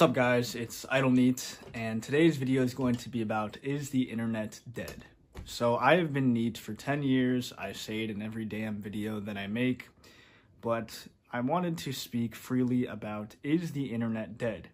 What's up, guys? It's Neet, and today's video is going to be about, is the internet dead? So I have been Neet for 10 years. I say it in every damn video that I make, but I wanted to speak freely about, is the internet dead?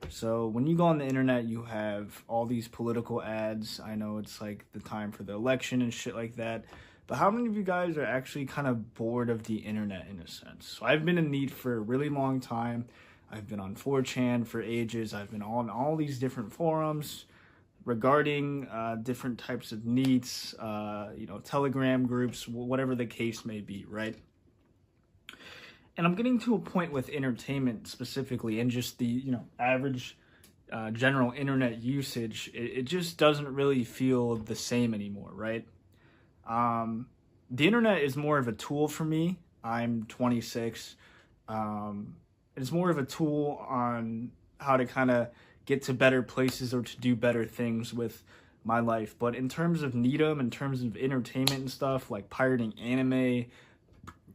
So when you go on the internet, you have all these political ads. I know it's like the time for the election and shit like that, but how many of you guys are actually kind of bored of the internet in a sense? So I've been in Neet for a really long time. I've been on 4chan for ages. I've been on all these different forums regarding different types of needs, Telegram groups, whatever the case may be, right? And I'm getting to a point with entertainment specifically and just the, average general internet usage. It just doesn't really feel the same anymore, right? The internet is more of a tool for me. I'm 26. It's more of a tool on how to kind of get to better places or to do better things with my life. But in terms of Needham, in terms of entertainment and stuff, like pirating anime,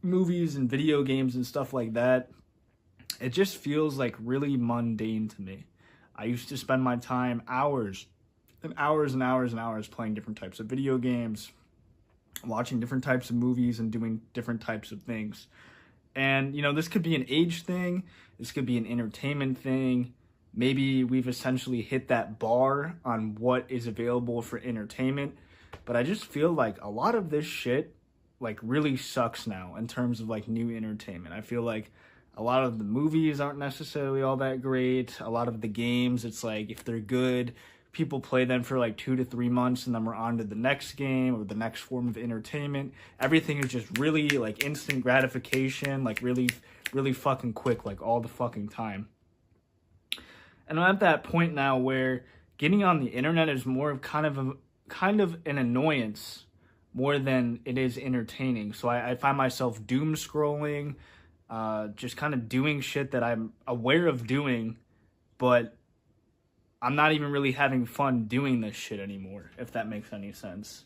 movies and video games and stuff like that, it just feels like really mundane to me. I used to spend my time hours and hours and hours and hours playing different types of video games, watching different types of movies and doing different types of things. And, this could be an age thing. This could be an entertainment thing. Maybe we've essentially hit that bar on what is available for entertainment. But I just feel like a lot of this shit, really sucks now in terms of, new entertainment. I feel like a lot of the movies aren't necessarily all that great. A lot of the games, it's like, if they're good, people play them for 2 to 3 months and then we're on to the next game or the next form of entertainment. Everything is just really instant gratification, really fucking quick, all the fucking time. And I'm at that point now where getting on the internet is more of kind of an annoyance more than it is entertaining. So I find myself doom scrolling, just kind of doing shit that I'm aware of doing, but I'm not even really having fun doing this shit anymore, if that makes any sense.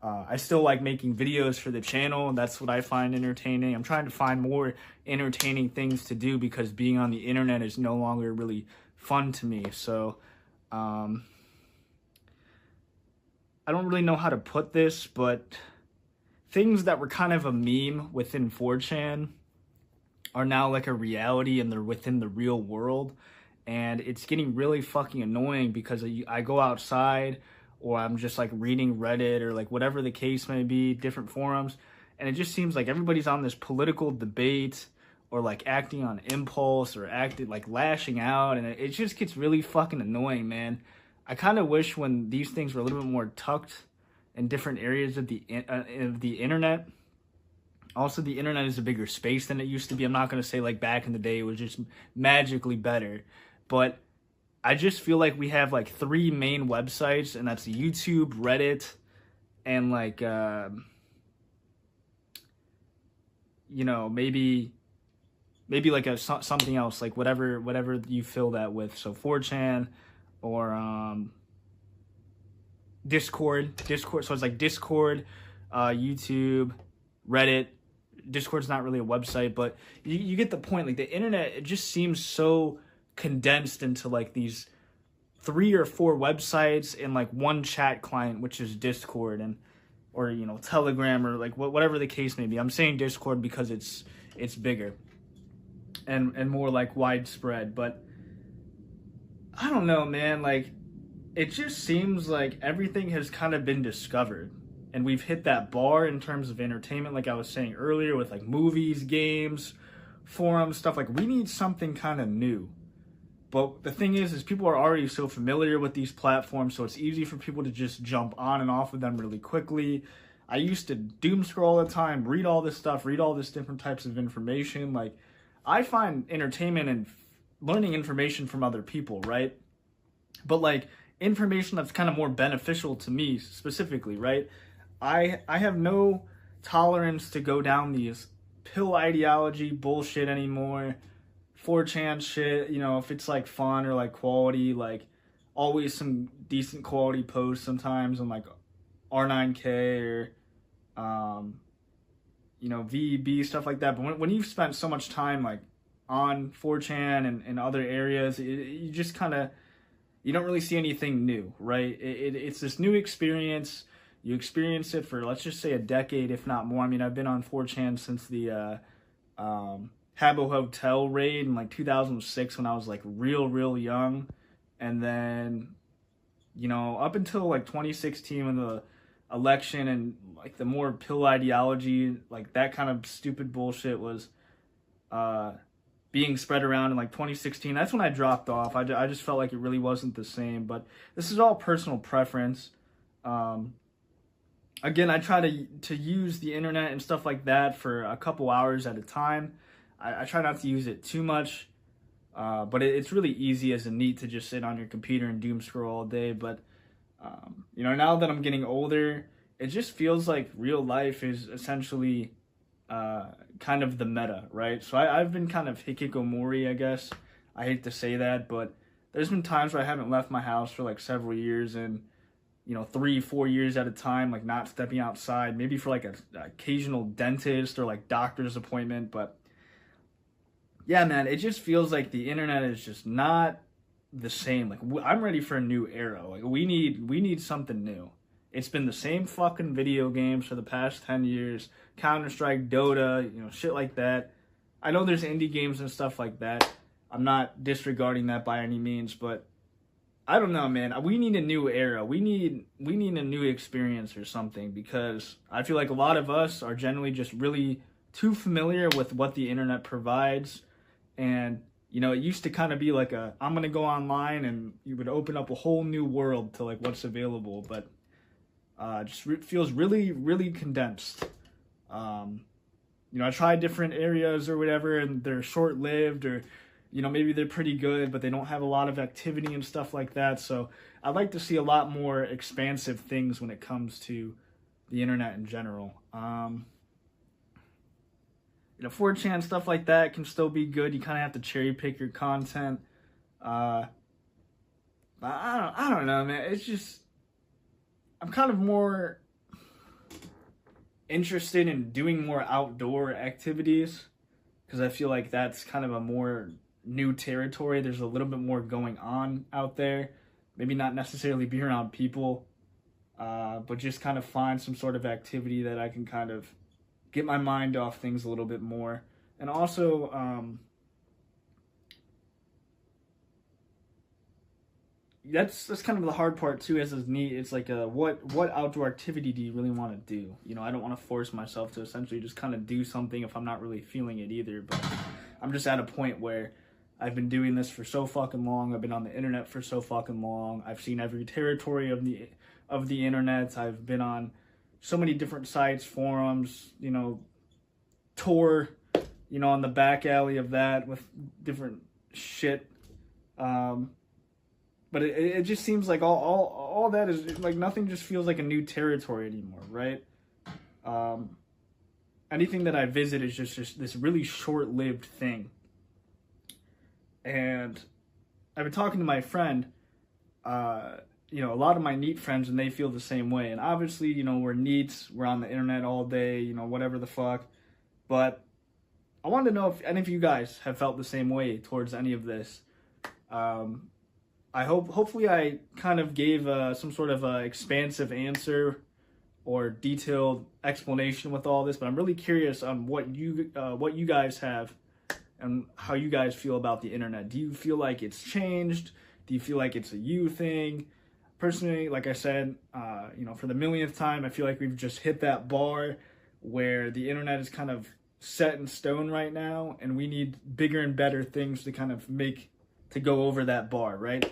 I still like making videos for the channel. That's what I find entertaining. I'm trying to find more entertaining things to do because being on the internet is no longer really fun to me. So I don't really know how to put this, but things that were kind of a meme within 4chan are now a reality and they're within the real world. And it's getting really fucking annoying because I go outside or I'm just reading Reddit or whatever the case may be, different forums. And it just seems like everybody's on this political debate or acting on impulse or lashing out. And it just gets really fucking annoying, man. I kind of wish when these things were a little bit more tucked in different areas of the internet. Also, the internet is a bigger space than it used to be. I'm not going to say back in the day it was just magically better. But I just feel like we have 3 main websites, and that's YouTube, Reddit, and maybe something else, whatever you fill that with. So 4chan or Discord. So it's Discord, YouTube, Reddit. Discord's not really a website, but you get the point. The internet, it just seems so condensed into these 3 or 4 websites and one chat client, which is Discord or Telegram or whatever the case may be. I'm saying Discord because it's bigger and more widespread, but I don't know, man. It just seems like everything has kind of been discovered. And we've hit that bar in terms of entertainment, like I was saying earlier, with movies, games, forums, stuff. We need something kind of new. But the thing is people are already so familiar with these platforms, so it's easy for people to just jump on and off of them really quickly. I used to doom scroll all the time, read all this stuff, read all this different types of information. I find entertainment and learning information from other people, right? But information that's kind of more beneficial to me specifically, right? I have no tolerance to go down these pill ideology bullshit anymore. 4chan shit, if it's fun or quality, always some decent quality posts sometimes on R9K or VEB, stuff like that. But when you've spent so much time on 4chan and other areas, you just kind of, you don't really see anything new, right? It's this new experience. You experience it for, let's just say, a decade, if not more. I mean, I've been on 4chan since the Habbo Hotel raid in like 2006 when I was like real young. And then, you know, up until like 2016 when the election and like the more pill ideology, like that kind of stupid bullshit was being spread around in like 2016. That's when I dropped off. I just felt like it really wasn't the same, but this is all personal preference. Again, I try to use the internet and stuff like that for a couple hours at a time. I try not to use it too much, but it's really easy as a Neet to just sit on your computer and doom scroll all day. But you know, now that I'm getting older, it just feels like real life is essentially kind of the meta, right? So I've been kind of hikikomori, I guess. I hate to say that, but there's been times where I haven't left my house for like several years, and you know, 3-4 years at a time, like not stepping outside, maybe for like a occasional dentist or like doctor's appointment. But yeah, man, it just feels like the internet is just not the same. Like I'm ready for a new era. Like we need something new. It's been the same fucking video games for the past 10 years. Counter-Strike, Dota, you know, shit like that. I know there's indie games and stuff like that. I'm not disregarding that by any means, but I don't know, man. We need a new era. We need a new experience or something, because I feel like a lot of us are generally just really too familiar with what the internet provides. And, you know, it used to kind of be like I'm going to go online and you would open up a whole new world to like what's available. But just feels really condensed. You know, I tried different areas or whatever, and they're short-lived, or, you know, maybe they're pretty good, but they don't have a lot of activity and stuff like that. So I'd like to see a lot more expansive things when it comes to the internet in general. You know, 4chan, stuff like that can still be good. You kind of have to cherry pick your content. But I don't know, man. It's just, I'm kind of more interested in doing more outdoor activities, because I feel like that's kind of a more new territory. There's a little bit more going on out there. Maybe not necessarily be around people, but just kind of find some sort of activity that I can kind of get my mind off things a little bit more. And also, that's kind of the hard part too, as is Neet. It's like what outdoor activity do you really want to do? You know, I don't want to force myself to essentially just kind of do something if I'm not really feeling it either. But I'm just at a point where I've been doing this for so fucking long. I've been on the internet for so fucking long. I've seen every territory of the internet. I've been on so many different sites, forums, you know, Tor, you know, on the back alley of that with different shit. But it just seems like all that is like nothing just feels like a new territory anymore, right? Anything that I visit is just this really short-lived thing. And I've been talking to my friend, you know, a lot of my Neet friends, and they feel the same way. And obviously, you know, we're Neets, we're on the internet all day, you know, whatever the fuck. But I wanted to know if any of you guys have felt the same way towards any of this. Hopefully I kind of gave some sort of expansive answer or detailed explanation with all this, but I'm really curious on what you guys have and how you guys feel about the internet. Do you feel like it's changed? Do you feel like it's a you thing? Personally, like I said, you know, for the millionth time, I feel like we've just hit that bar where the internet is kind of set in stone right now, and we need bigger and better things to kind of to go over that bar, right?